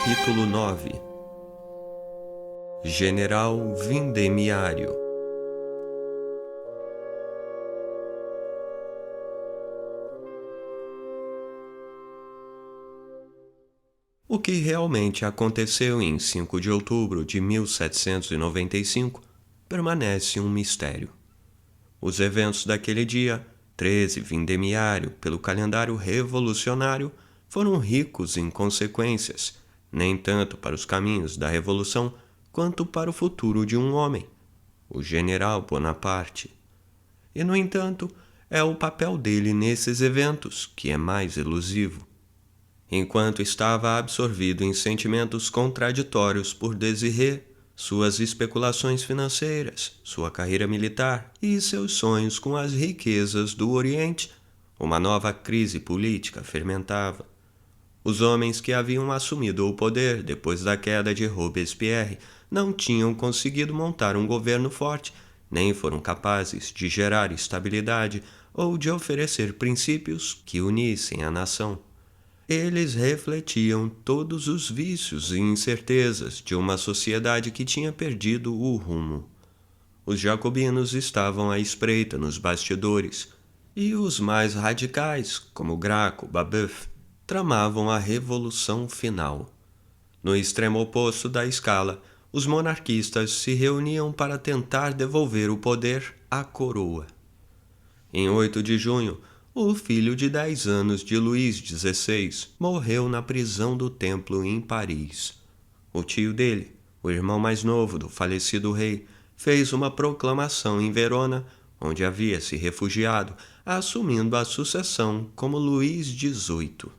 Capítulo 9. General Vindemiário. O que realmente aconteceu em 5 de outubro de 1795 permanece um mistério. Os eventos daquele dia, 13 Vindemiário, pelo calendário revolucionário, foram ricos em consequências, nem tanto para os caminhos da Revolução, quanto para o futuro de um homem, o General Bonaparte. E, no entanto, é o papel dele nesses eventos que é mais elusivo. Enquanto estava absorvido em sentimentos contraditórios por Désiré, suas especulações financeiras, sua carreira militar e seus sonhos com as riquezas do Oriente, uma nova crise política fermentava. Os homens que haviam assumido o poder depois da queda de Robespierre não tinham conseguido montar um governo forte, nem foram capazes de gerar estabilidade ou de oferecer princípios que unissem a nação. Eles refletiam todos os vícios e incertezas de uma sociedade que tinha perdido o rumo. Os jacobinos estavam à espreita nos bastidores, e os mais radicais, como Graco, Babeuf, tramavam a revolução final. No extremo oposto da escala, os monarquistas se reuniam para tentar devolver o poder à coroa. Em 8 de junho, o filho de 10 anos de Luís XVI morreu na prisão do Templo em Paris. O tio dele, o irmão mais novo do falecido rei, fez uma proclamação em Verona, onde havia se refugiado, assumindo a sucessão como Luís XVIII.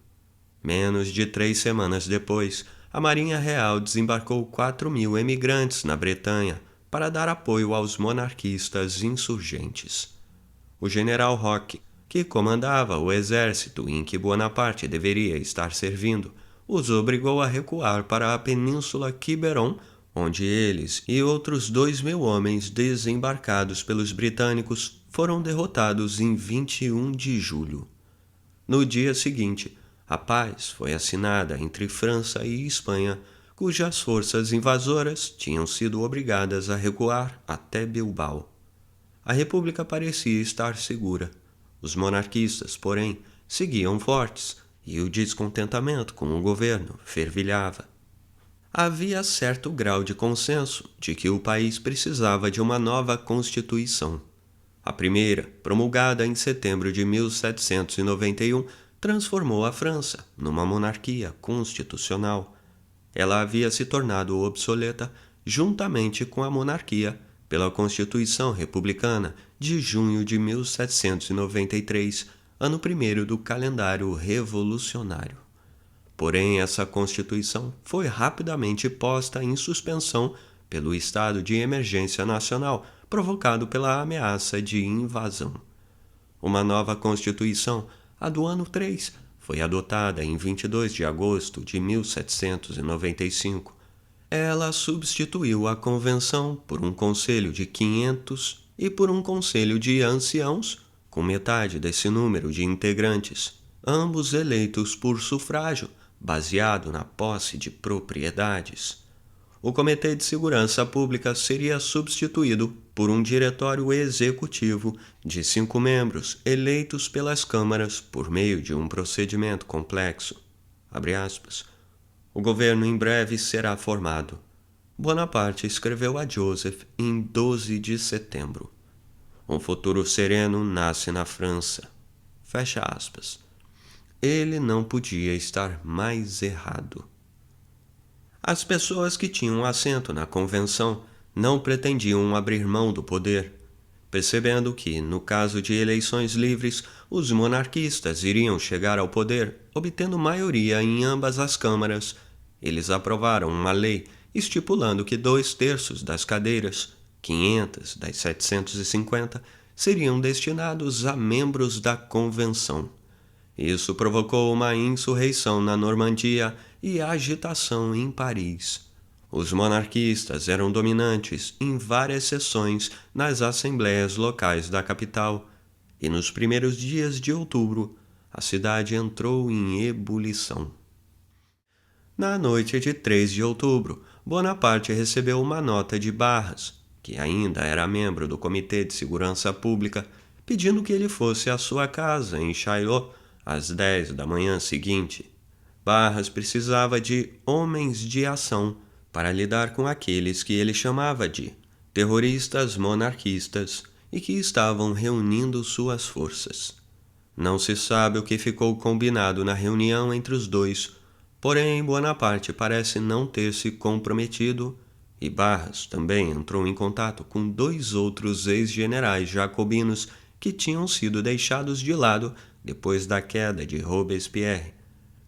Menos de 3 semanas depois, a Marinha Real desembarcou 4.000 emigrantes na Bretanha para dar apoio aos monarquistas insurgentes. O general Roque, que comandava o exército em que Bonaparte deveria estar servindo, os obrigou a recuar para a península Quiberon, onde eles e outros 2.000 homens desembarcados pelos britânicos foram derrotados em 21 de julho. No dia seguinte, a paz foi assinada entre França e Espanha, cujas forças invasoras tinham sido obrigadas a recuar até Bilbao. A República parecia estar segura. Os monarquistas, porém, seguiam fortes e o descontentamento com o governo fervilhava. Havia certo grau de consenso de que o país precisava de uma nova Constituição. A primeira, promulgada em setembro de 1791, transformou a França numa monarquia constitucional. Ela havia se tornado obsoleta juntamente com a monarquia pela Constituição Republicana de junho de 1793, ano 1º do calendário revolucionário. Porém, essa Constituição foi rapidamente posta em suspensão pelo estado de emergência nacional provocado pela ameaça de invasão. Uma nova Constituição, a do ano 3, foi adotada em 22 de agosto de 1795. Ela substituiu a Convenção por um conselho de 500 e por um conselho de anciãos, com metade desse número de integrantes, ambos eleitos por sufrágio, baseado na posse de propriedades. O Comitê de Segurança Pública seria substituído por um diretório executivo de 5 membros eleitos pelas câmaras por meio de um procedimento complexo. Abre aspas. O governo em breve será formado. Bonaparte escreveu a Joseph em 12 de setembro. Um futuro sereno nasce na França. Fecha aspas. Ele não podia estar mais errado. As pessoas que tinham assento na convenção não pretendiam abrir mão do poder, percebendo que, no caso de eleições livres, os monarquistas iriam chegar ao poder, obtendo maioria em ambas as câmaras. Eles aprovaram uma lei estipulando que 2/3 das cadeiras, 500 das 750, seriam destinados a membros da convenção. Isso provocou uma insurreição na Normandia e agitação em Paris. Os monarquistas eram dominantes em várias seções nas assembleias locais da capital, e nos primeiros dias de outubro, a cidade entrou em ebulição. Na noite de 3 de outubro, Bonaparte recebeu uma nota de Barras, que ainda era membro do Comitê de Segurança Pública, pedindo que ele fosse à sua casa em Chaillot às 10 da manhã seguinte. Barras precisava de homens de ação para lidar com aqueles que ele chamava de terroristas monarquistas e que estavam reunindo suas forças. Não se sabe o que ficou combinado na reunião entre os dois, porém Bonaparte parece não ter se comprometido e Barras também entrou em contato com 2 outros ex-generais jacobinos que tinham sido deixados de lado depois da queda de Robespierre,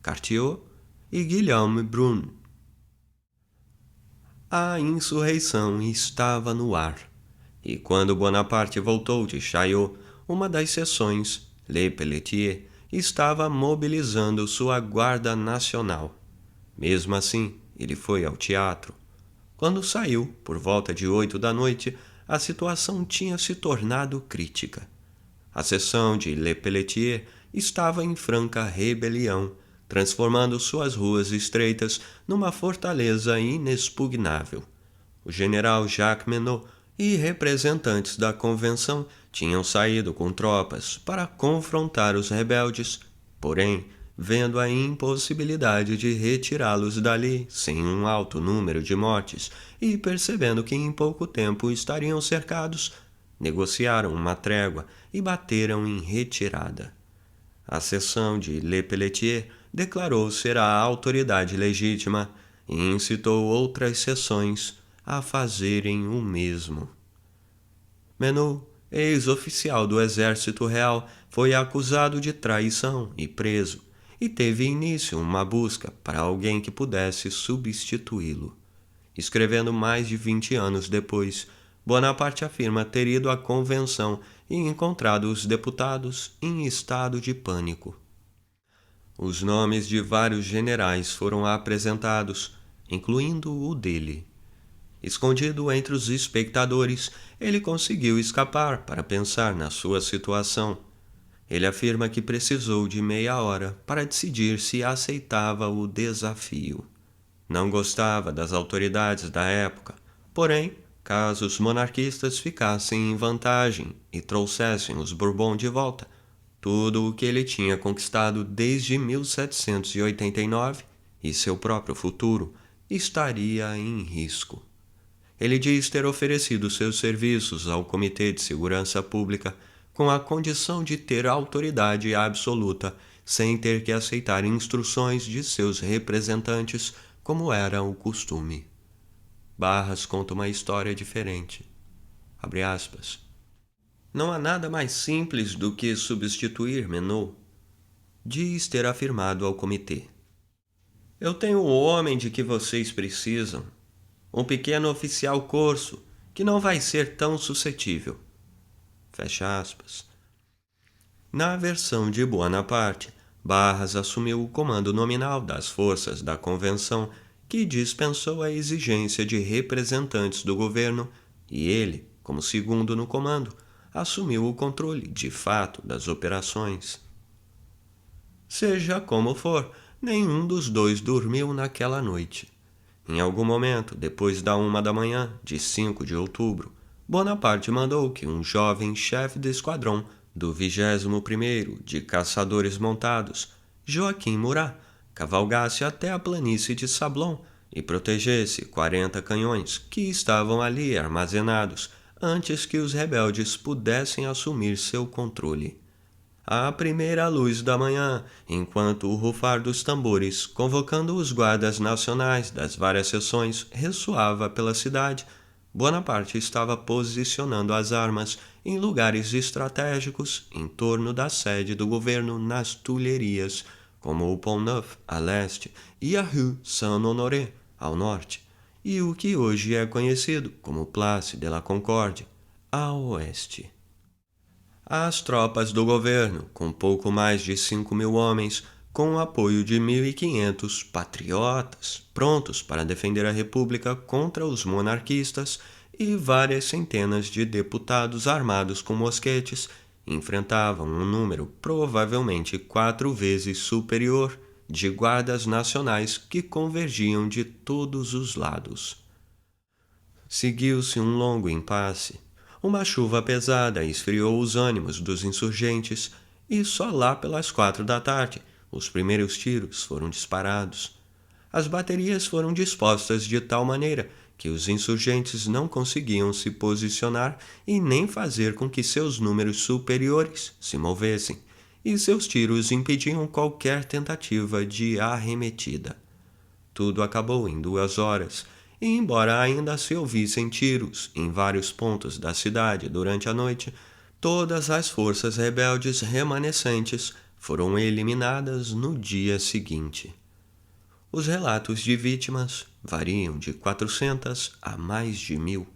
Cartier e Guillaume Brun. A insurreição estava no ar, e quando Bonaparte voltou de Chaillot, uma das seções, Le Pelletier, estava mobilizando sua Guarda Nacional. Mesmo assim, ele foi ao teatro. Quando saiu, por volta de 8 da noite, a situação tinha se tornado crítica. A seção de Le Pelletier estava em franca rebelião, transformando suas ruas estreitas numa fortaleza inexpugnável. O general Jacques Menot e representantes da convenção tinham saído com tropas para confrontar os rebeldes, porém, vendo a impossibilidade de retirá-los dali sem um alto número de mortes e percebendo que em pouco tempo estariam cercados, negociaram uma trégua e bateram em retirada. A seção de Le Pelletier declarou ser a autoridade legítima e incitou outras seções a fazerem o mesmo. Menot, ex-oficial do Exército Real, foi acusado de traição e preso, e teve início uma busca para alguém que pudesse substituí-lo. Escrevendo mais de 20 anos depois, Bonaparte afirma ter ido à convenção e encontrado os deputados em estado de pânico. Os nomes de vários generais foram apresentados, incluindo o dele. Escondido entre os espectadores, ele conseguiu escapar para pensar na sua situação. Ele afirma que precisou de meia hora para decidir se aceitava o desafio. Não gostava das autoridades da época, porém, caso os monarquistas ficassem em vantagem e trouxessem os Bourbon de volta, tudo o que ele tinha conquistado desde 1789 e seu próprio futuro estaria em risco. Ele diz ter oferecido seus serviços ao Comitê de Segurança Pública com a condição de ter autoridade absoluta, sem ter que aceitar instruções de seus representantes, como era o costume. Barras conta uma história diferente. Abre aspas. Não há nada mais simples do que substituir Menot, diz ter afirmado ao comitê. Eu tenho o homem de que vocês precisam, um pequeno oficial corso que não vai ser tão suscetível. Fecha aspas. Na versão de Bonaparte, Barras assumiu o comando nominal das forças da Convenção, que dispensou a exigência de representantes do governo, e ele, como segundo no comando, assumiu o controle de fato das operações. Seja como for, nenhum dos dois dormiu naquela noite. Em algum momento, depois da 1 da manhã de 5 de outubro, Bonaparte mandou que um jovem chefe de esquadrão do 21º de Caçadores Montados, Joaquim Murat, cavalgasse até a planície de Sablon e protegesse 40 canhões que estavam ali armazenados antes que os rebeldes pudessem assumir seu controle. À primeira luz da manhã, enquanto o rufar dos tambores, convocando os guardas nacionais das várias seções, ressoava pela cidade, Bonaparte estava posicionando as armas em lugares estratégicos em torno da sede do governo nas Tuileries, como o Pont Neuf, a leste, e a Rue Saint-Honoré, ao norte, e o que hoje é conhecido como Place de la Concorde, a oeste. As tropas do governo, com pouco mais de 5.000 homens, com o apoio de 1.500 patriotas, prontos para defender a República contra os monarquistas, e várias centenas de deputados armados com mosquetes, enfrentavam um número provavelmente 4 vezes superior de guardas nacionais que convergiam de todos os lados. Seguiu-se um longo impasse. Uma chuva pesada esfriou os ânimos dos insurgentes e só lá pelas 4 da tarde os primeiros tiros foram disparados. As baterias foram dispostas de tal maneira que os insurgentes não conseguiam se posicionar e nem fazer com que seus números superiores se movessem, e seus tiros impediam qualquer tentativa de arremetida. Tudo acabou em 2 horas, e embora ainda se ouvissem tiros em vários pontos da cidade durante a noite, todas as forças rebeldes remanescentes foram eliminadas no dia seguinte. Os relatos de vítimas variam de 400 a mais de 1000.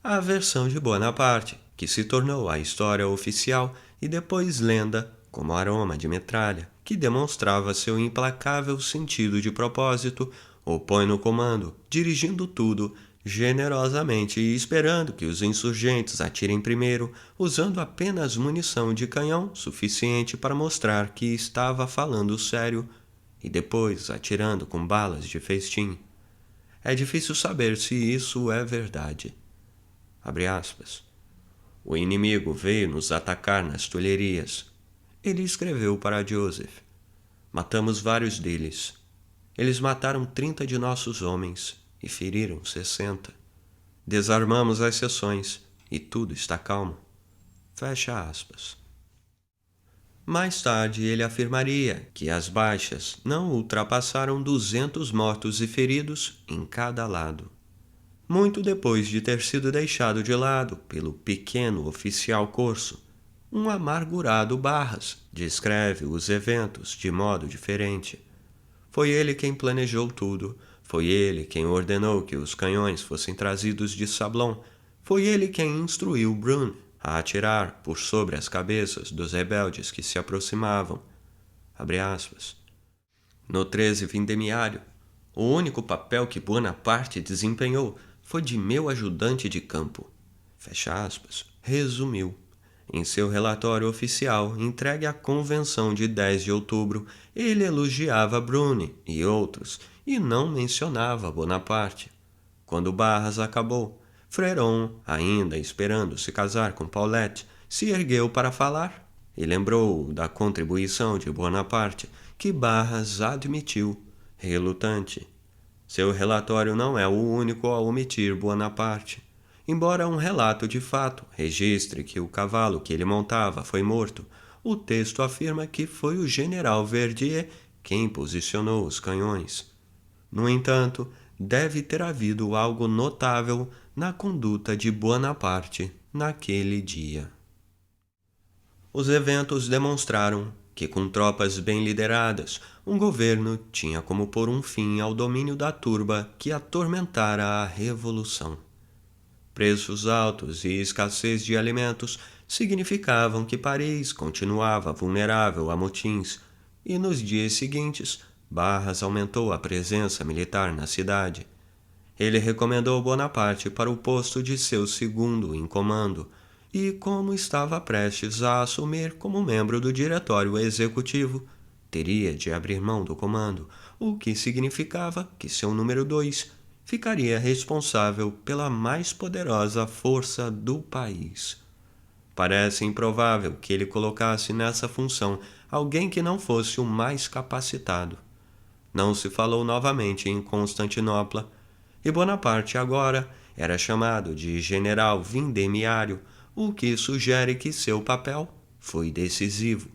A versão de Bonaparte, que se tornou a história oficial e depois lenda como aroma de metralha, que demonstrava seu implacável sentido de propósito, o põe no comando, dirigindo tudo generosamente e esperando que os insurgentes atirem primeiro, usando apenas munição de canhão suficiente para mostrar que estava falando sério, e depois atirando com balas de festim. É difícil saber se isso é verdade. Abre aspas. O inimigo veio nos atacar nas tulherias. Ele escreveu para Joseph. Matamos vários deles. Eles mataram 30 de nossos homens e feriram 60. Desarmamos as seções e tudo está calmo. Fecha aspas. Mais tarde ele afirmaria que as baixas não ultrapassaram 200 mortos e feridos em cada lado. Muito depois de ter sido deixado de lado pelo pequeno oficial corso, um amargurado Barras descreve os eventos de modo diferente. Foi ele quem planejou tudo, foi ele quem ordenou que os canhões fossem trazidos de Sablon, foi ele quem instruiu Brune a atirar por sobre as cabeças dos rebeldes que se aproximavam. Abre aspas. No 13 Vendemiário, o único papel que Bonaparte desempenhou foi de meu ajudante de campo. Fecha aspas. Resumiu. Em seu relatório oficial entregue à Convenção de 10 de outubro, ele elogiava Brune e outros e não mencionava Bonaparte. Quando Barras acabou, Freron, ainda esperando se casar com Paulette, se ergueu para falar e lembrou da contribuição de Bonaparte, que Barras admitiu, relutante. Seu relatório não é o único a omitir Bonaparte. Embora um relato de fato registre que o cavalo que ele montava foi morto, o texto afirma que foi o general Verdier quem posicionou os canhões. No entanto, deve ter havido algo notável na conduta de Bonaparte naquele dia. Os eventos demonstraram que, com tropas bem lideradas, um governo tinha como pôr um fim ao domínio da turba que atormentara a Revolução. Preços altos e escassez de alimentos significavam que Paris continuava vulnerável a motins, e nos dias seguintes, Barras aumentou a presença militar na cidade. Ele recomendou Bonaparte para o posto de seu segundo em comando, e como estava prestes a assumir como membro do diretório executivo, teria de abrir mão do comando, o que significava que seu número 2 ficaria responsável pela mais poderosa força do país. Parece improvável que ele colocasse nessa função alguém que não fosse o mais capacitado. Não se falou novamente em Constantinopla, e Bonaparte agora era chamado de General Vendemiário, o que sugere que seu papel foi decisivo.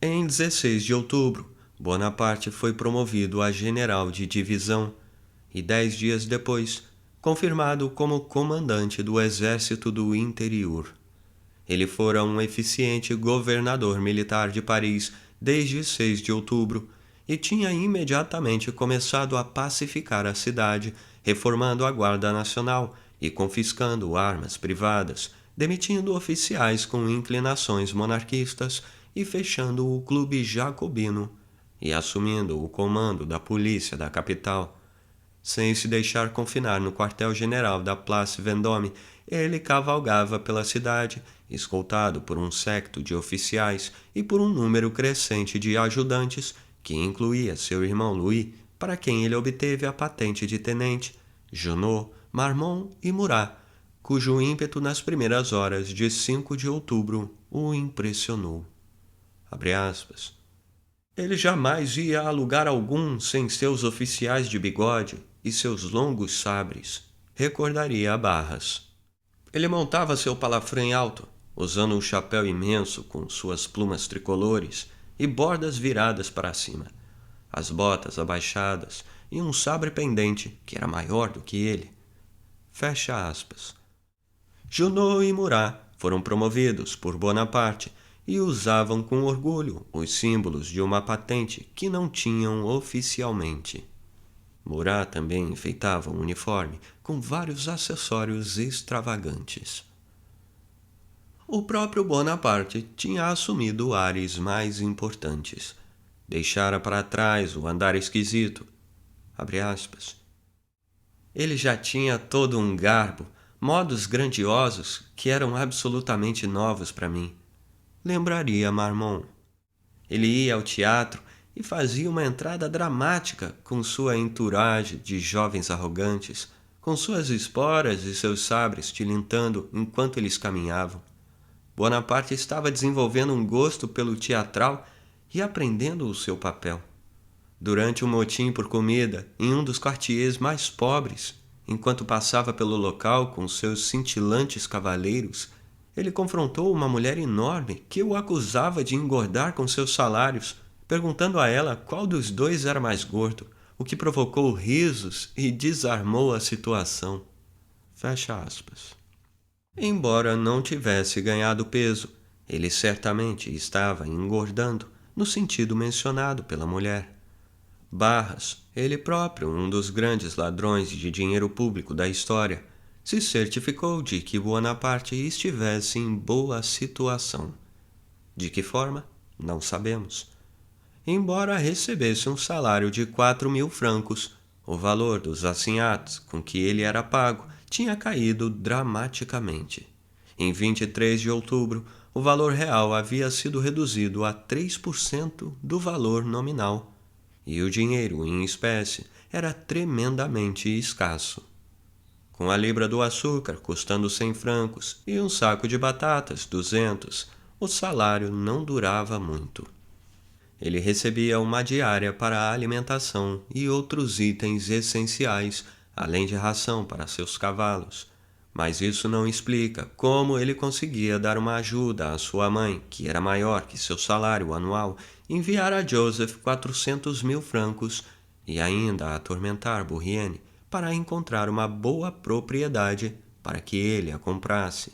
Em 16 de outubro, Bonaparte foi promovido a general de divisão e 10 dias depois, confirmado como comandante do Exército do Interior. Ele fora um eficiente governador militar de Paris desde 6 de outubro e tinha imediatamente começado a pacificar a cidade, reformando a Guarda Nacional e confiscando armas privadas, demitindo oficiais com inclinações monarquistas e fechando o Clube Jacobino e assumindo o comando da polícia da capital. Sem se deixar confinar no quartel-general da Place Vendôme, ele cavalgava pela cidade, escoltado por um séquito de oficiais e por um número crescente de ajudantes, que incluía seu irmão Louis, para quem ele obteve a patente de tenente, Junot, Marmont e Murat, cujo ímpeto nas primeiras horas de 5 de outubro o impressionou. Abre aspas. Ele jamais ia a lugar algum sem seus oficiais de bigode e seus longos sabres, recordaria a Barras. Ele montava seu palafrém alto, usando um chapéu imenso com suas plumas tricolores e bordas viradas para cima, as botas abaixadas e um sabre pendente que era maior do que ele. Fecha aspas. Junot e Murat foram promovidos por Bonaparte e usavam com orgulho os símbolos de uma patente que não tinham oficialmente. Murat também enfeitava um uniforme com vários acessórios extravagantes. O próprio Bonaparte tinha assumido ares mais importantes. Deixara para trás o andar esquisito. Abre aspas. Ele já tinha todo um garbo, modos grandiosos que eram absolutamente novos para mim. Lembraria Marmont. Ele ia ao teatro e fazia uma entrada dramática com sua entourage de jovens arrogantes, com suas esporas e seus sabres tilintando enquanto eles caminhavam. Bonaparte estava desenvolvendo um gosto pelo teatral e aprendendo o seu papel. Durante um motim por comida em um dos quartiers mais pobres, enquanto passava pelo local com seus cintilantes cavaleiros, ele confrontou uma mulher enorme que o acusava de engordar com seus salários, perguntando a ela qual dos dois era mais gordo, o que provocou risos e desarmou a situação. Fecha aspas. Embora não tivesse ganhado peso, ele certamente estava engordando, no sentido mencionado pela mulher. Barras, ele próprio um dos grandes ladrões de dinheiro público da história, se certificou de que Bonaparte estivesse em boa situação. De que forma? Não sabemos. Embora recebesse um salário de 4.000 francos, o valor dos assignats com que ele era pago tinha caído dramaticamente. Em 23 de outubro, o valor real havia sido reduzido a 3% do valor nominal, e o dinheiro em espécie era tremendamente escasso. Com a libra do açúcar custando 100 francos e um saco de batatas 200, o salário não durava muito. Ele recebia uma diária para a alimentação e outros itens essenciais, além de ração para seus cavalos. Mas isso não explica como ele conseguia dar uma ajuda à sua mãe, que era maior que seu salário anual, enviar a Joseph 400.000 francos e ainda atormentar Bourrienne para encontrar uma boa propriedade para que ele a comprasse.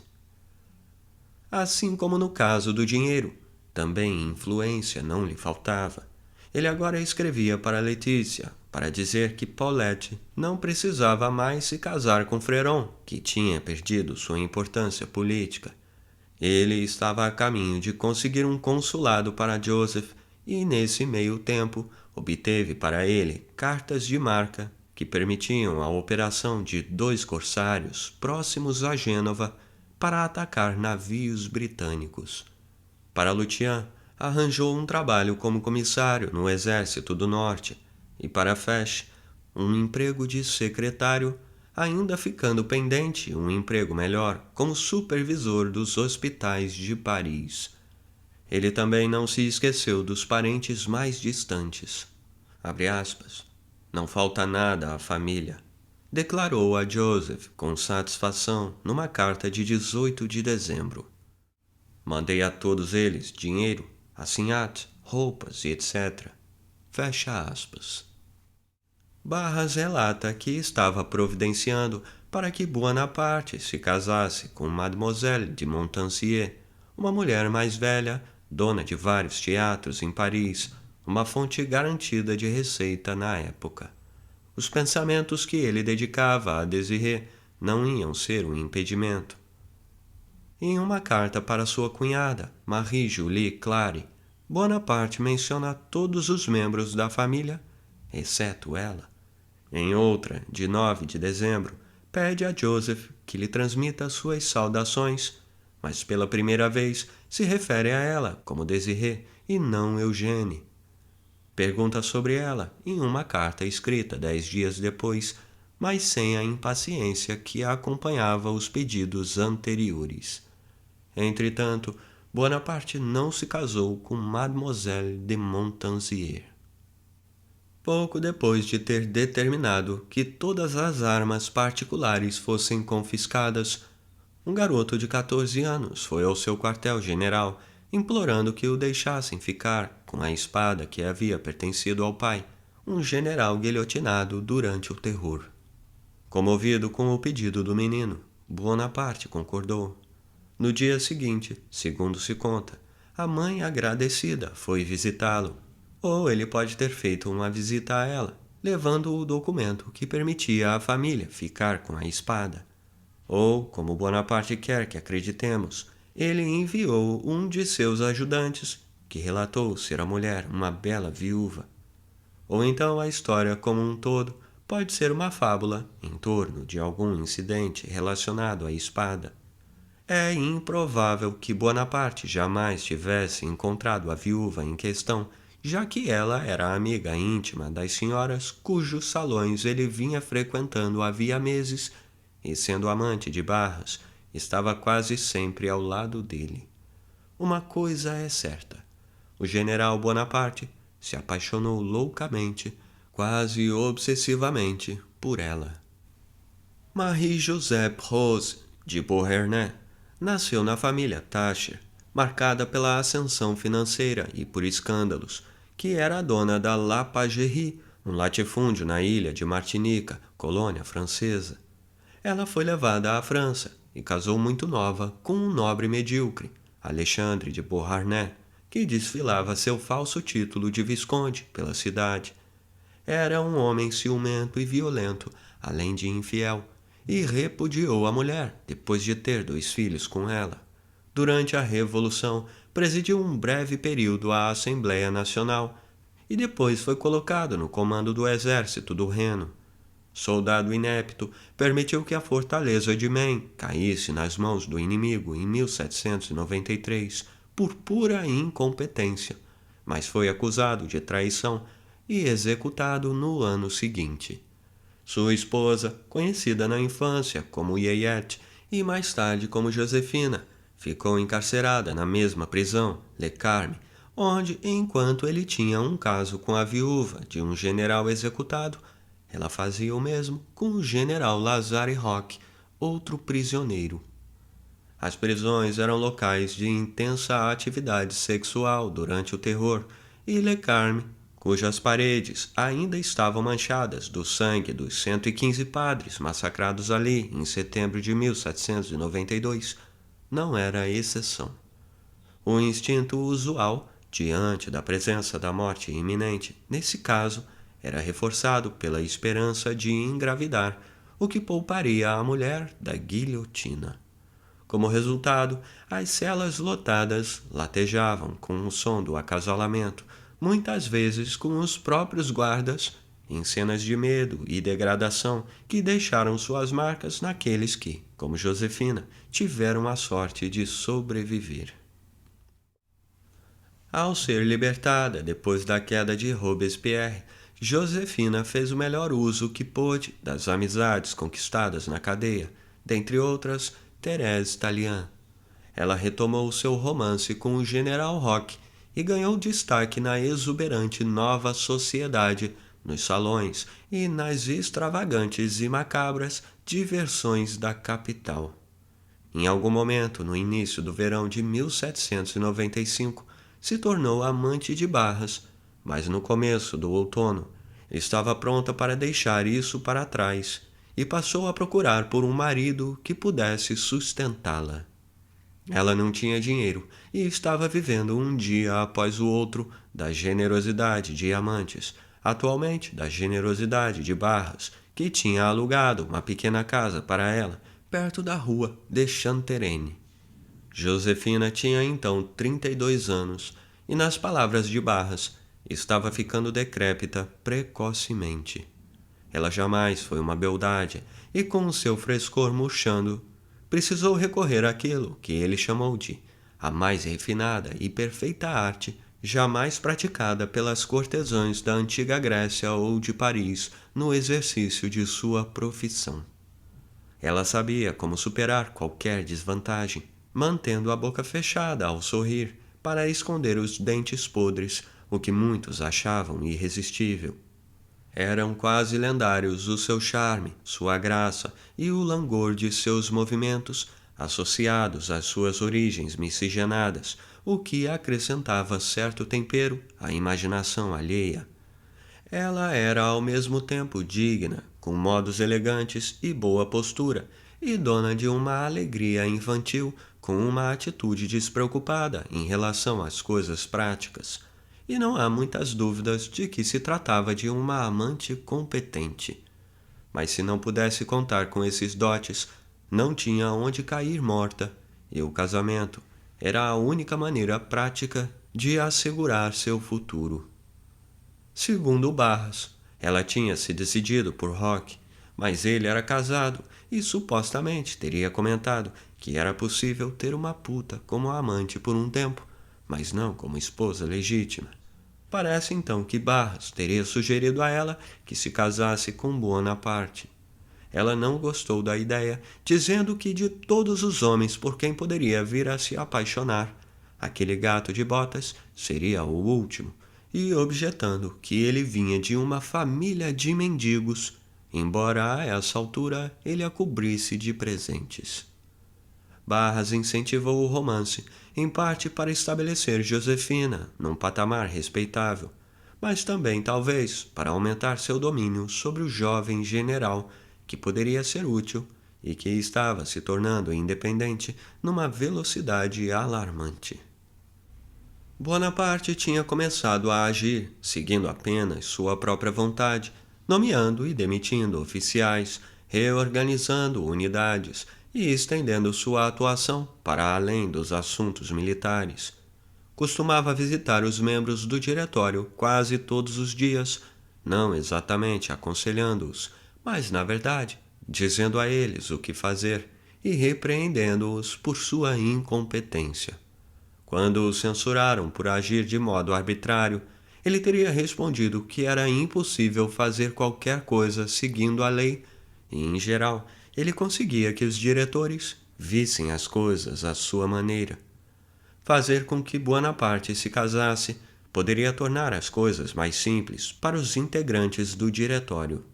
Assim como no caso do dinheiro, também influência não lhe faltava. Ele agora escrevia para Letícia para dizer que Paulette não precisava mais se casar com Fréron, que tinha perdido sua importância política. Ele estava a caminho de conseguir um consulado para Joseph e, nesse meio tempo, obteve para ele cartas de marca que permitiam a operação de 2 corsários próximos a Gênova para atacar navios britânicos. Para Lucian, arranjou um trabalho como comissário no Exército do Norte e para Fesch, um emprego de secretário, ainda ficando pendente um emprego melhor como supervisor dos hospitais de Paris. Ele também não se esqueceu dos parentes mais distantes. Abre aspas. Não falta nada à família, declarou a Joseph com satisfação numa carta de 18 de dezembro. Mandei a todos eles dinheiro, assignats, roupas e etc. Fecha aspas. Barras relata que estava providenciando para que Bonaparte se casasse com Mademoiselle de Montpensier, uma mulher mais velha, dona de vários teatros em Paris, uma fonte garantida de receita na época. Os pensamentos que ele dedicava a Désirée não iam ser um impedimento. Em uma carta para sua cunhada, Marie-Julie Clary, Bonaparte menciona todos os membros da família, exceto ela. Em outra, de 9 de dezembro, pede a Joseph que lhe transmita suas saudações, mas pela primeira vez se refere a ela como Désirée e não Eugênie. Pergunta sobre ela em uma carta escrita 10 dias depois, mas sem a impaciência que acompanhava os pedidos anteriores. Entretanto, Bonaparte não se casou com Mademoiselle de Montansier. Pouco depois de ter determinado que todas as armas particulares fossem confiscadas, um garoto de 14 anos foi ao seu quartel-general implorando que o deixassem ficar com a espada que havia pertencido ao pai, um general guilhotinado durante o terror. Comovido com o pedido do menino, Bonaparte concordou. No dia seguinte, segundo se conta, a mãe agradecida foi visitá-lo, ou ele pode ter feito uma visita a ela, levando o documento que permitia à família ficar com a espada. Ou, como Bonaparte quer que acreditemos, ele enviou um de seus ajudantes, que relatou ser a mulher uma bela viúva. Ou então a história como um todo pode ser uma fábula em torno de algum incidente relacionado à espada. É improvável que Bonaparte jamais tivesse encontrado a viúva em questão, já que ela era amiga íntima das senhoras cujos salões ele vinha frequentando havia meses e, sendo amante de Barras, estava quase sempre ao lado dele. Uma coisa é certa: o general Bonaparte se apaixonou loucamente, quase obsessivamente, por ela. Marie-Joseph Rose de Beauharnais nasceu na família Thatcher, marcada pela ascensão financeira e por escândalos, que era a dona da La Pagerie, um latifúndio na ilha de Martinica, colônia francesa. Ela foi levada à França e casou muito nova com um nobre medíocre, Alexandre de Beauharnais, que desfilava seu falso título de visconde pela cidade. Era um homem ciumento e violento, além de infiel, e repudiou a mulher depois de ter 2 filhos com ela. Durante a Revolução, presidiu um breve período a Assembleia Nacional e depois foi colocado no comando do exército do Reno. Soldado inepto, permitiu que a fortaleza de Maine caísse nas mãos do inimigo em 1793 por pura incompetência, mas foi acusado de traição e executado no ano seguinte. Sua esposa, conhecida na infância como Yeyette e mais tarde como Josefina, ficou encarcerada na mesma prisão, Le Carme, onde, enquanto ele tinha um caso com a viúva de um general executado, ela fazia o mesmo com o general Lazare Roch, outro prisioneiro. As prisões eram locais de intensa atividade sexual durante o terror, e Le Carme, cujas paredes ainda estavam manchadas do sangue dos 115 padres massacrados ali em setembro de 1792, não era a exceção. O instinto usual, diante da presença da morte iminente, nesse caso, era reforçado pela esperança de engravidar, o que pouparia a mulher da guilhotina. Como resultado, as celas lotadas latejavam com o som do acasalamento, muitas vezes com os próprios guardas, em cenas de medo e degradação que deixaram suas marcas naqueles que, como Josefina, tiveram a sorte de sobreviver. Ao ser libertada depois da queda de Robespierre, Josefina fez o melhor uso que pôde das amizades conquistadas na cadeia, dentre outras, Thérèse Tallien. Ela retomou seu romance com o general Roch e ganhou destaque na exuberante nova sociedade, nos salões e nas extravagantes e macabras diversões da capital. Em algum momento, no início do verão de 1795, se tornou amante de Barras, mas no começo do outono estava pronta para deixar isso para trás e passou a procurar por um marido que pudesse sustentá-la. Ela não tinha dinheiro e estava vivendo um dia após o outro da generosidade de amantes, atualmente da generosidade de Barras, que tinha alugado uma pequena casa para ela, perto da rua de Chantereine. Josefina tinha então 32 anos e, nas palavras de Barras, estava ficando decrépita precocemente. Ela jamais foi uma beldade e, com seu frescor murchando, precisou recorrer àquilo que ele chamou de a mais refinada e perfeita arte jamais praticada pelas cortesãs da antiga Grécia ou de Paris no exercício de sua profissão. Ela sabia como superar qualquer desvantagem, mantendo a boca fechada ao sorrir para esconder os dentes podres, o que muitos achavam irresistível. Eram quase lendários o seu charme, sua graça e o langor de seus movimentos, associados às suas origens miscigenadas, o que acrescentava certo tempero à imaginação alheia. Ela era ao mesmo tempo digna, com modos elegantes e boa postura, e dona de uma alegria infantil com uma atitude despreocupada em relação às coisas práticas. E não há muitas dúvidas de que se tratava de uma amante competente. Mas se não pudesse contar com esses dotes, não tinha onde cair morta, e o casamento era a única maneira prática de assegurar seu futuro. Segundo Barras, ela tinha se decidido por Rock, mas ele era casado e supostamente teria comentado que era possível ter uma puta como amante por um tempo, mas não como esposa legítima. Parece então que Barras teria sugerido a ela que se casasse com Bonaparte. Ela não gostou da ideia, dizendo que de todos os homens por quem poderia vir a se apaixonar, aquele gato de botas seria o último, e objetando que ele vinha de uma família de mendigos, embora a essa altura ele a cobrisse de presentes. Barras incentivou o romance, em parte para estabelecer Josefina num patamar respeitável, mas também, talvez, para aumentar seu domínio sobre o jovem general, que poderia ser útil e que estava se tornando independente numa velocidade alarmante. Bonaparte tinha começado a agir, seguindo apenas sua própria vontade, nomeando e demitindo oficiais, reorganizando unidades e estendendo sua atuação para além dos assuntos militares. Costumava visitar os membros do diretório quase todos os dias, não exatamente aconselhando-os, mas, na verdade, dizendo a eles o que fazer e repreendendo-os por sua incompetência. Quando o censuraram por agir de modo arbitrário, ele teria respondido que era impossível fazer qualquer coisa seguindo a lei, e, em geral, ele conseguia que os diretores vissem as coisas à sua maneira. Fazer com que Bonaparte se casasse poderia tornar as coisas mais simples para os integrantes do diretório.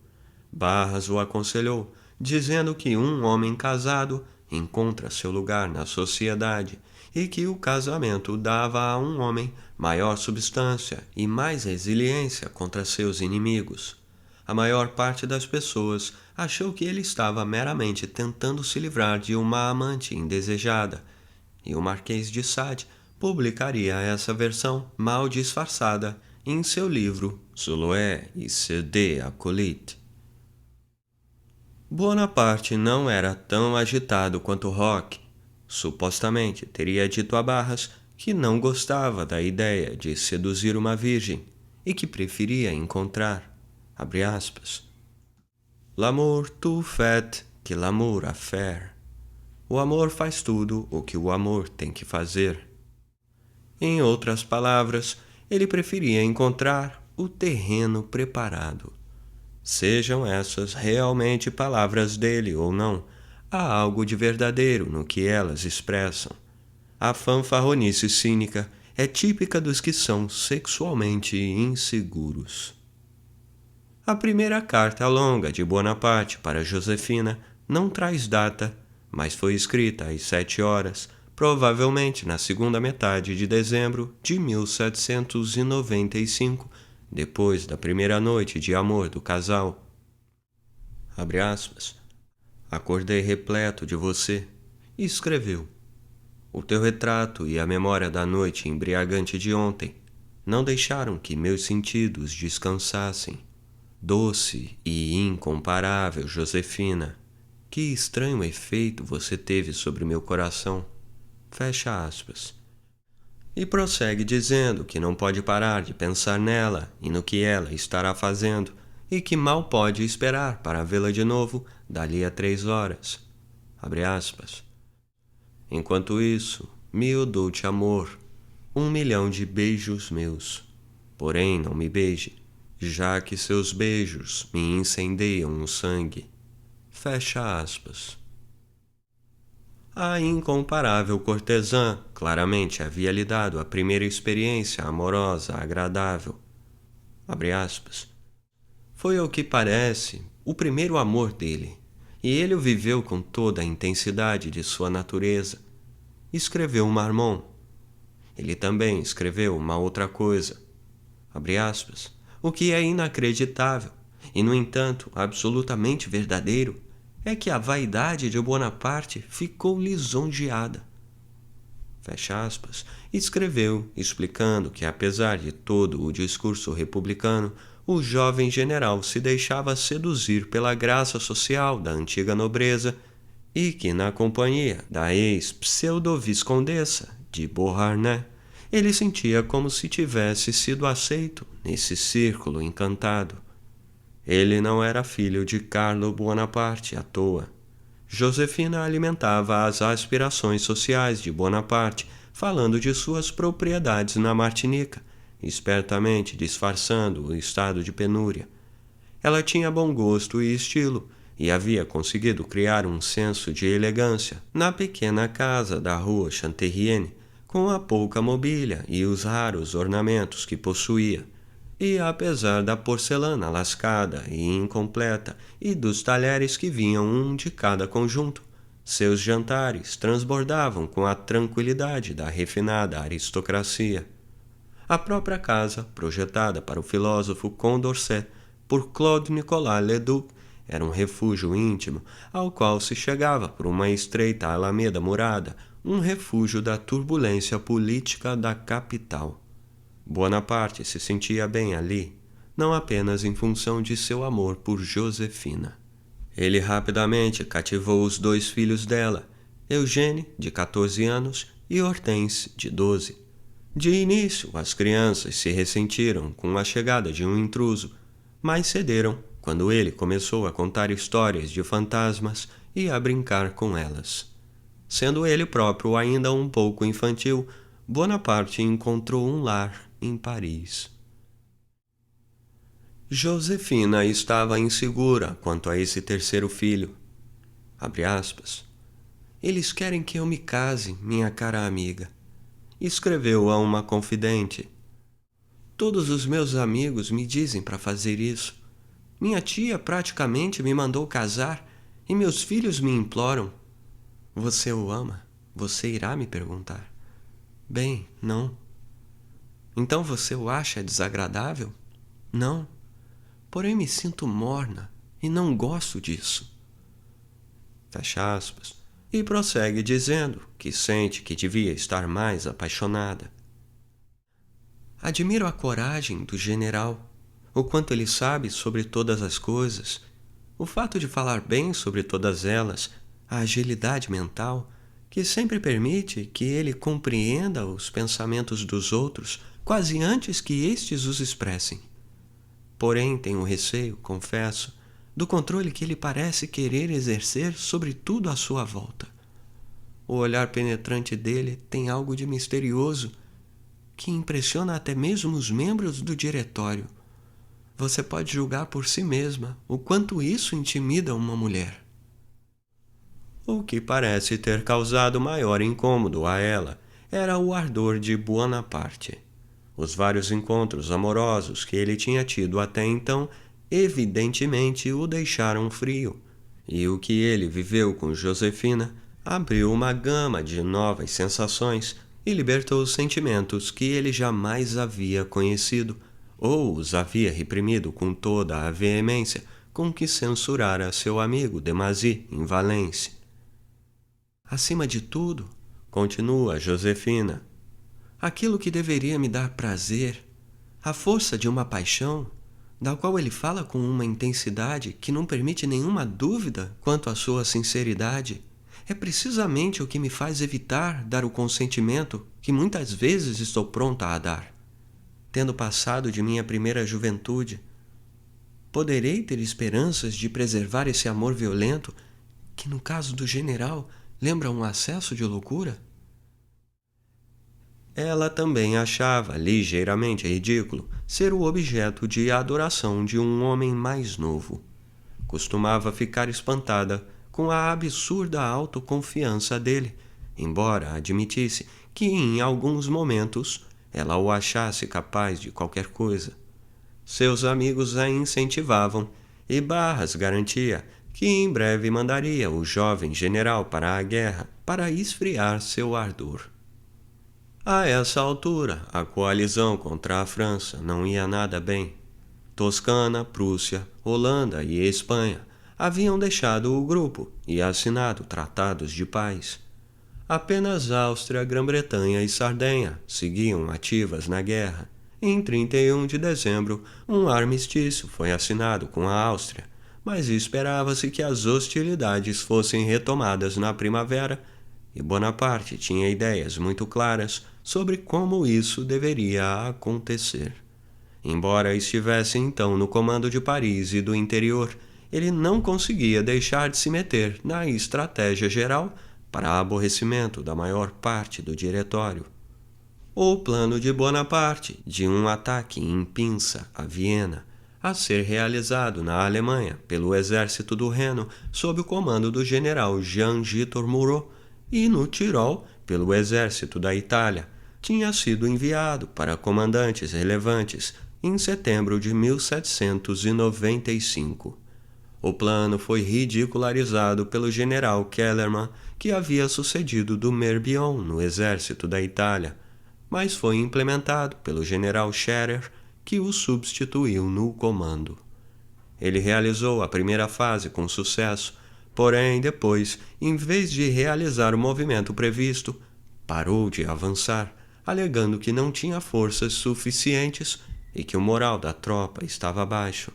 Barras o aconselhou, dizendo que um homem casado encontra seu lugar na sociedade e que o casamento dava a um homem maior substância e mais resiliência contra seus inimigos. A maior parte das pessoas achou que ele estava meramente tentando se livrar de uma amante indesejada, e o Marquês de Sade publicaria essa versão mal disfarçada em seu livro Soloé et ses acolytes. Bonaparte não era tão agitado quanto Rock. Supostamente teria dito a Barras que não gostava da ideia de seduzir uma virgem e que preferia encontrar, abre aspas, l'amour tout fait que l'amour a faire. O amor faz tudo o que o amor tem que fazer. Em outras palavras, ele preferia encontrar o terreno preparado. Sejam essas realmente palavras dele ou não, há algo de verdadeiro no que elas expressam. A fanfarronice cínica é típica dos que são sexualmente inseguros. A primeira carta longa de Bonaparte para Josefina não traz data, mas foi escrita às 7 horas, provavelmente na segunda metade de dezembro de 1795, depois da primeira noite de amor do casal. Abre aspas. Acordei repleto de você, e escreveu. O teu retrato e a memória da noite embriagante de ontem não deixaram que meus sentidos descansassem. Doce e incomparável Josefina, que estranho efeito você teve sobre meu coração. Fecha aspas. E prossegue dizendo que não pode parar de pensar nela e no que ela estará fazendo, e que mal pode esperar para vê-la de novo dali a 3 horas. Abre aspas. Enquanto isso, mil dou-te amor, 1 milhão de beijos meus. Porém não me beije, já que seus beijos me incendeiam o sangue. Fecha aspas. A incomparável cortesã claramente havia lhe dado a primeira experiência amorosa agradável. Abre aspas. Foi ao que parece o primeiro amor dele, e ele o viveu com toda a intensidade de sua natureza. Escreveu Marmon. Ele também escreveu uma outra coisa. Abre aspas. O que é inacreditável, e no entanto absolutamente verdadeiro, é que a vaidade de Bonaparte ficou lisonjeada. Fecha aspas. Escreveu, explicando que, apesar de todo o discurso republicano, o jovem general se deixava seduzir pela graça social da antiga nobreza e que, na companhia da ex-pseudo-viscondessa de Beauharnais, ele sentia como se tivesse sido aceito nesse círculo encantado. Ele não era filho de Carlo Bonaparte à toa. Josefina alimentava as aspirações sociais de Bonaparte, falando de suas propriedades na Martinica, espertamente disfarçando o estado de penúria. Ela tinha bom gosto e estilo, e havia conseguido criar um senso de elegância na pequena casa da rua Chanterienne, com a pouca mobília e os raros ornamentos que possuía. E apesar da porcelana lascada e incompleta e dos talheres que vinham um de cada conjunto, seus jantares transbordavam com a tranquilidade da refinada aristocracia. A própria casa, projetada para o filósofo Condorcet por Claude Nicolas Leduc, era um refúgio íntimo ao qual se chegava por uma estreita alameda murada, um refúgio da turbulência política da capital. Bonaparte se sentia bem ali, não apenas em função de seu amor por Josefina. Ele rapidamente cativou os 2 filhos dela, Eugène, de 14 anos, e Hortense, de 12. De início, as crianças se ressentiram com a chegada de um intruso, mas cederam quando ele começou a contar histórias de fantasmas e a brincar com elas. Sendo ele próprio ainda um pouco infantil, Bonaparte encontrou um lar em Paris. Josefina estava insegura quanto a esse terceiro filho. Abre aspas. Eles querem que eu me case, minha cara amiga. Escreveu a uma confidente. Todos os meus amigos me dizem para fazer isso. Minha tia praticamente me mandou casar e meus filhos me imploram. Você o ama? Você irá me perguntar. Bem, não. Então você o acha desagradável? Não. Porém me sinto morna e não gosto disso. Fecha aspas. E prossegue dizendo que sente que devia estar mais apaixonada. Admiro a coragem do general, o quanto ele sabe sobre todas as coisas, o fato de falar bem sobre todas elas, a agilidade mental, que sempre permite que ele compreenda os pensamentos dos outros quase antes que estes os expressem. Porém, tenho receio, confesso, do controle que ele parece querer exercer sobre tudo à sua volta. O olhar penetrante dele tem algo de misterioso que impressiona até mesmo os membros do diretório. Você pode julgar por si mesma o quanto isso intimida uma mulher. O que parece ter causado maior incômodo a ela era o ardor de Bonaparte. Os vários encontros amorosos que ele tinha tido até então evidentemente o deixaram frio, e o que ele viveu com Josefina abriu uma gama de novas sensações e libertou sentimentos que ele jamais havia conhecido, ou os havia reprimido com toda a veemência com que censurara seu amigo Demazy em Valence. Acima de tudo, continua Josefina, aquilo que deveria me dar prazer, a força de uma paixão, da qual ele fala com uma intensidade que não permite nenhuma dúvida quanto à sua sinceridade, é precisamente o que me faz evitar dar o consentimento que muitas vezes estou pronta a dar. Tendo passado de minha primeira juventude, poderei ter esperanças de preservar esse amor violento que, no caso do general, Lembra um acesso de loucura? Ela também achava ligeiramente ridículo ser o objeto de adoração de um homem mais novo. Costumava ficar espantada com a absurda autoconfiança dele, embora admitisse que em alguns momentos ela o achasse capaz de qualquer coisa. Seus amigos a incentivavam e Barras garantia que em breve mandaria o jovem general para a guerra para esfriar seu ardor. A essa altura, a coalizão contra a França não ia nada bem. Toscana, Prússia, Holanda e Espanha haviam deixado o grupo e assinado tratados de paz. Apenas Áustria, Grã-Bretanha e Sardenha seguiam ativas na guerra. Em 31 de dezembro, um armistício foi assinado com a Áustria, mas esperava-se que as hostilidades fossem retomadas na primavera, e Bonaparte tinha ideias muito claras sobre como isso deveria acontecer. Embora estivesse então no comando de Paris e do interior, ele não conseguia deixar de se meter na estratégia geral para aborrecimento da maior parte do diretório. O plano de Bonaparte de um ataque em pinça a Viena, a ser realizado na Alemanha pelo exército do Reno sob o comando do general Jean-Victor Moreau e no Tirol pelo exército da Itália, tinha sido enviado para comandantes relevantes em setembro de 1795. O plano foi ridicularizado pelo general Kellerman, que havia sucedido do Merbion no exército da Itália, mas foi implementado pelo general Scherer, que o substituiu no comando. Ele realizou a primeira fase com sucesso, porém depois, em vez de realizar o movimento previsto, parou de avançar, alegando que não tinha forças suficientes e que o moral da tropa estava baixo.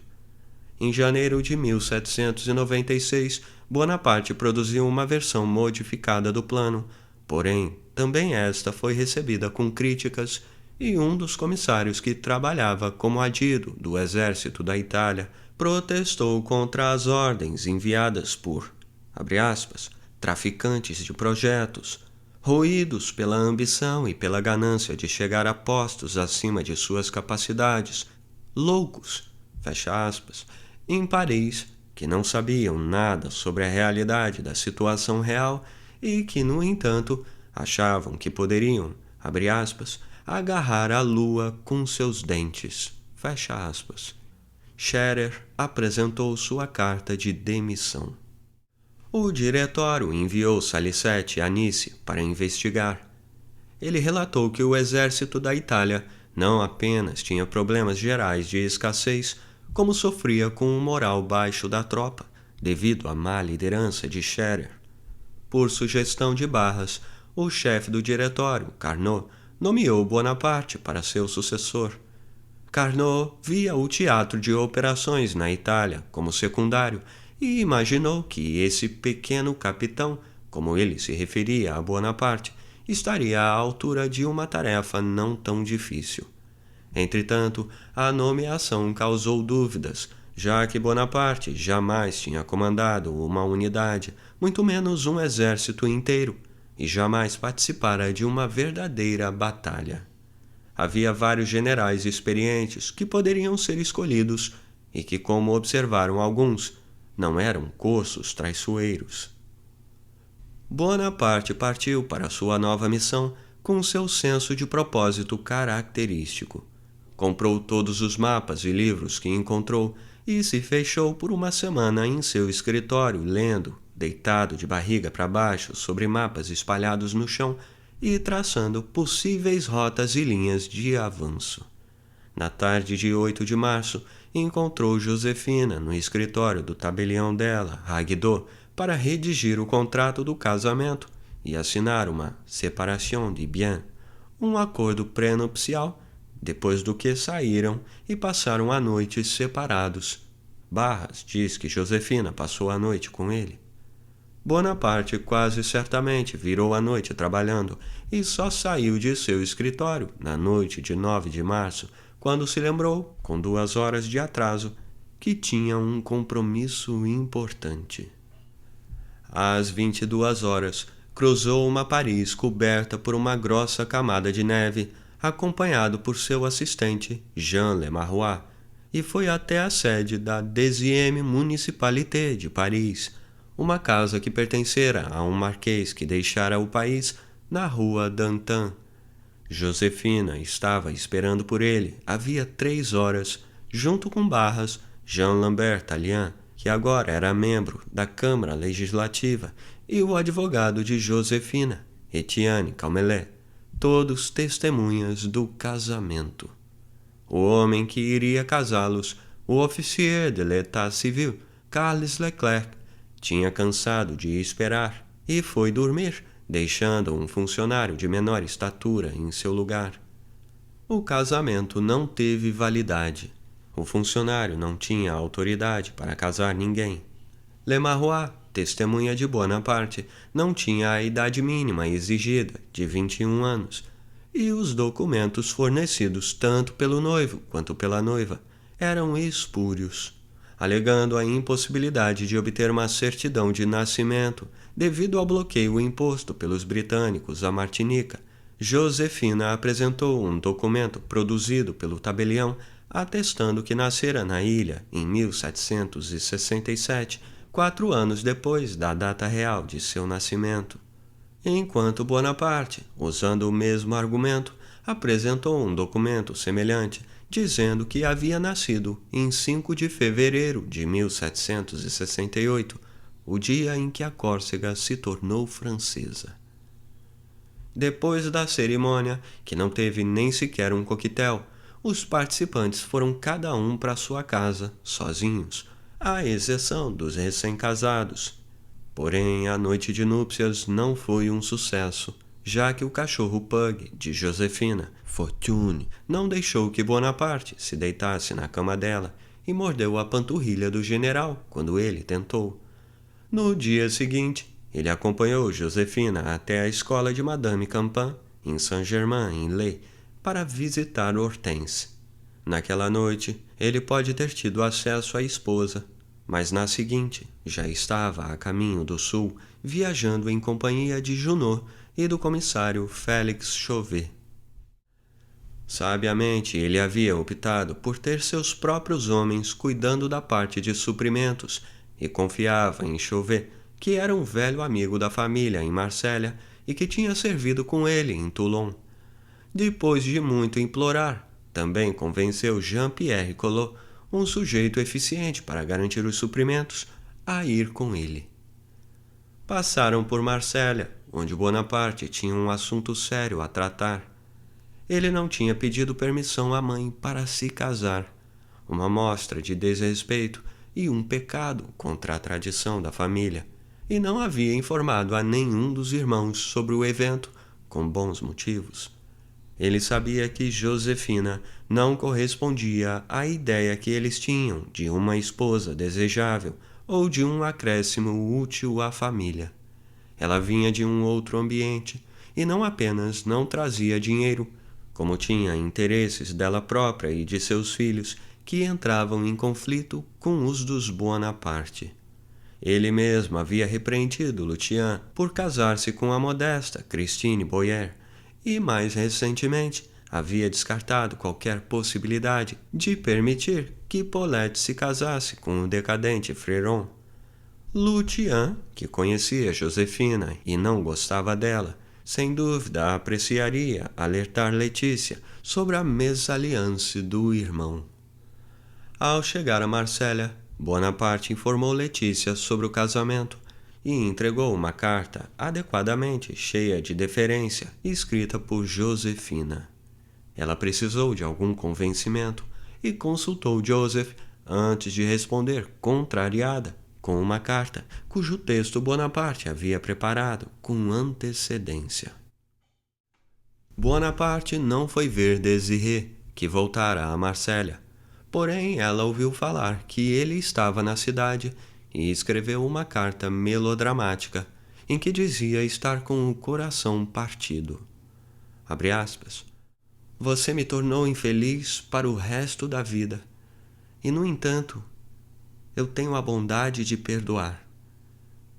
Em janeiro de 1796, Bonaparte produziu uma versão modificada do plano, porém, também esta foi recebida com críticas e um dos comissários que trabalhava como adido do exército da Itália protestou contra as ordens enviadas por, abre aspas, traficantes de projetos, roídos pela ambição e pela ganância de chegar a postos acima de suas capacidades, loucos, fecha aspas, em Paris, que não sabiam nada sobre a realidade da situação real e que, no entanto, achavam que poderiam, abre aspas, agarrar a lua com seus dentes, fecha aspas. Scherer apresentou sua carta de demissão. O diretório enviou Salicete a Nice para investigar. Ele relatou que o exército da Itália não apenas tinha problemas gerais de escassez, como sofria com o moral baixo da tropa, devido à má liderança de Scherer. Por sugestão de Barras, o chefe do diretório, Carnot, nomeou Bonaparte para seu sucessor. Carnot via o teatro de operações na Itália como secundário e imaginou que esse pequeno capitão, como ele se referia a Bonaparte, estaria à altura de uma tarefa não tão difícil. Entretanto, a nomeação causou dúvidas, já que Bonaparte jamais tinha comandado uma unidade, muito menos um exército inteiro, e jamais participara de uma verdadeira batalha. Havia vários generais experientes que poderiam ser escolhidos e que, como observaram alguns, não eram corsos traiçoeiros. Bonaparte partiu para sua nova missão com seu senso de propósito característico. Comprou todos os mapas e livros que encontrou e se fechou por uma semana em seu escritório lendo, deitado de barriga para baixo sobre mapas espalhados no chão e traçando possíveis rotas e linhas de avanço. Na tarde de 8 de março, encontrou Josefina no escritório do tabelião dela, Raguidot, para redigir o contrato do casamento e assinar uma séparation de biens, um acordo pré-nupcial, depois do que saíram e passaram a noite separados. Barras diz que Josefina passou a noite com ele. Bonaparte quase certamente virou a noite trabalhando e só saiu de seu escritório na noite de 9 de março, quando se lembrou, com 2 horas de atraso, que tinha um compromisso importante. Às 22 horas, cruzou uma Paris coberta por uma grossa camada de neve, acompanhado por seu assistente, Jean Lemarrois, e foi até a sede da 10e Municipalité de Paris, uma casa que pertencera a um marquês que deixara o país na rua d'Antin. Josefina estava esperando por ele havia 3 horas, junto com Barras, Jean-Lambert Tallien, que agora era membro da Câmara Legislativa, e o advogado de Josefina, Etienne Calmelet, todos testemunhas do casamento. O homem que iria casá-los, o officier de l'état civil, Carles Leclerc, tinha cansado de esperar e foi dormir, deixando um funcionário de menor estatura em seu lugar. O casamento não teve validade. O funcionário não tinha autoridade para casar ninguém. Lemarrois, testemunha de Bonaparte, não tinha a idade mínima exigida, de 21 anos, e os documentos fornecidos tanto pelo noivo quanto pela noiva eram espúrios, alegando a impossibilidade de obter uma certidão de nascimento devido ao bloqueio imposto pelos britânicos à Martinica. Josefina apresentou um documento produzido pelo tabelião atestando que nascera na ilha em 1767, 4 anos depois da data real de seu nascimento. Enquanto Bonaparte, usando o mesmo argumento, apresentou um documento semelhante, dizendo que havia nascido em 5 de fevereiro de 1768, o dia em que a Córcega se tornou francesa. Depois da cerimônia, que não teve nem sequer um coquetel, os participantes foram cada um para sua casa, sozinhos, à exceção dos recém-casados. Porém, a noite de núpcias não foi um sucesso, já que o cachorro pug de Josefina, Fortune, não deixou que Bonaparte se deitasse na cama dela e mordeu a panturrilha do general quando ele tentou. No dia seguinte, ele acompanhou Josefina até a escola de Madame Campan, em Saint-Germain-en-Laye, para visitar Hortense. Naquela noite, ele pode ter tido acesso à esposa, mas na seguinte já estava a caminho do sul, viajando em companhia de Junot e do comissário Félix Chauvet. Sabiamente, ele havia optado por ter seus próprios homens cuidando da parte de suprimentos e confiava em Chauvet, que era um velho amigo da família em Marsella e que tinha servido com ele em Toulon. Depois de muito implorar, também convenceu Jean-Pierre Collot, um sujeito eficiente para garantir os suprimentos, a ir com ele. Passaram por Marsella, onde Bonaparte tinha um assunto sério a tratar. Ele não tinha pedido permissão à mãe para se casar, uma mostra de desrespeito e um pecado contra a tradição da família, e não havia informado a nenhum dos irmãos sobre o evento, com bons motivos. Ele sabia que Josefina não correspondia à ideia que eles tinham de uma esposa desejável ou de um acréscimo útil à família. Ela vinha de um outro ambiente e não apenas não trazia dinheiro, como tinha interesses dela própria e de seus filhos que entravam em conflito com os dos Bonaparte. Ele mesmo havia repreendido Lucien por casar-se com a modesta Christine Boyer, e, mais recentemente, havia descartado qualquer possibilidade de permitir que Paulette se casasse com o decadente Fréron. Lucien, que conhecia Josefina e não gostava dela, sem dúvida apreciaria alertar Letícia sobre a mésalliance do irmão. Ao chegar a Marsella, Bonaparte informou Letícia sobre o casamento e entregou uma carta adequadamente cheia de deferência, escrita por Josefina. Ela precisou de algum convencimento e consultou Joseph antes de responder, contrariada, com uma carta cujo texto Bonaparte havia preparado com antecedência. Bonaparte não foi ver Désiré, que voltara a Marsella, porém ela ouviu falar que ele estava na cidade e escreveu uma carta melodramática em que dizia estar com o coração partido. Abre aspas. Você me tornou infeliz para o resto da vida, e, no entanto, eu tenho a bondade de perdoar.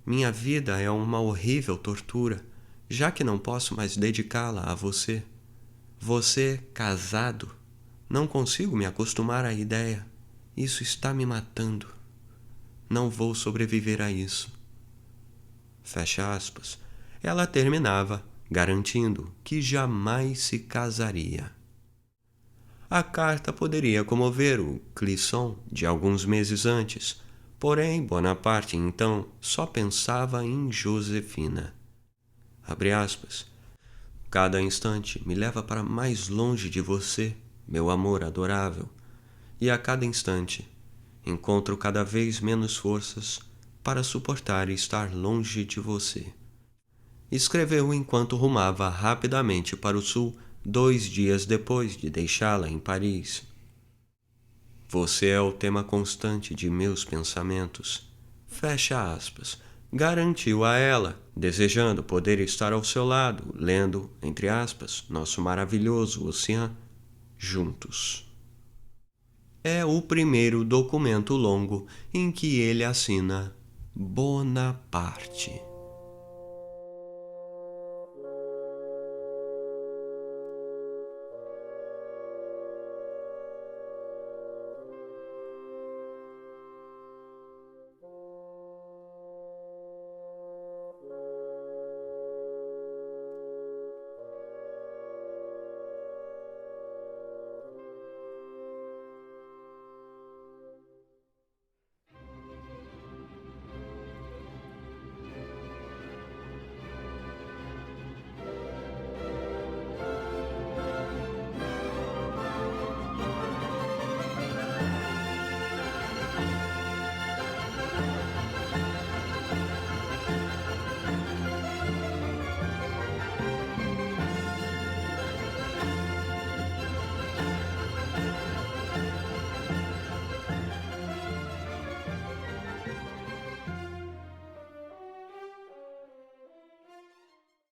Minha vida é uma horrível tortura, já que não posso mais dedicá-la a você. Você casado? Não consigo me acostumar à ideia. Isso está me matando. Não vou sobreviver a isso. Fecha aspas. Ela terminava, garantindo que jamais se casaria. A carta poderia comover o Clisson de alguns meses antes, porém Bonaparte então só pensava em Josefina. Abre aspas. Cada instante me leva para mais longe de você, meu amor adorável, e a cada instante encontro cada vez menos forças para suportar estar longe de você. Escreveu enquanto rumava rapidamente para o sul 2 dias depois de deixá-la em Paris. Você é o tema constante de meus pensamentos. Fecha aspas. Garantiu a ela, desejando poder estar ao seu lado, lendo, entre aspas, nosso maravilhoso oceano, juntos. É o primeiro documento longo em que ele assina Bonaparte.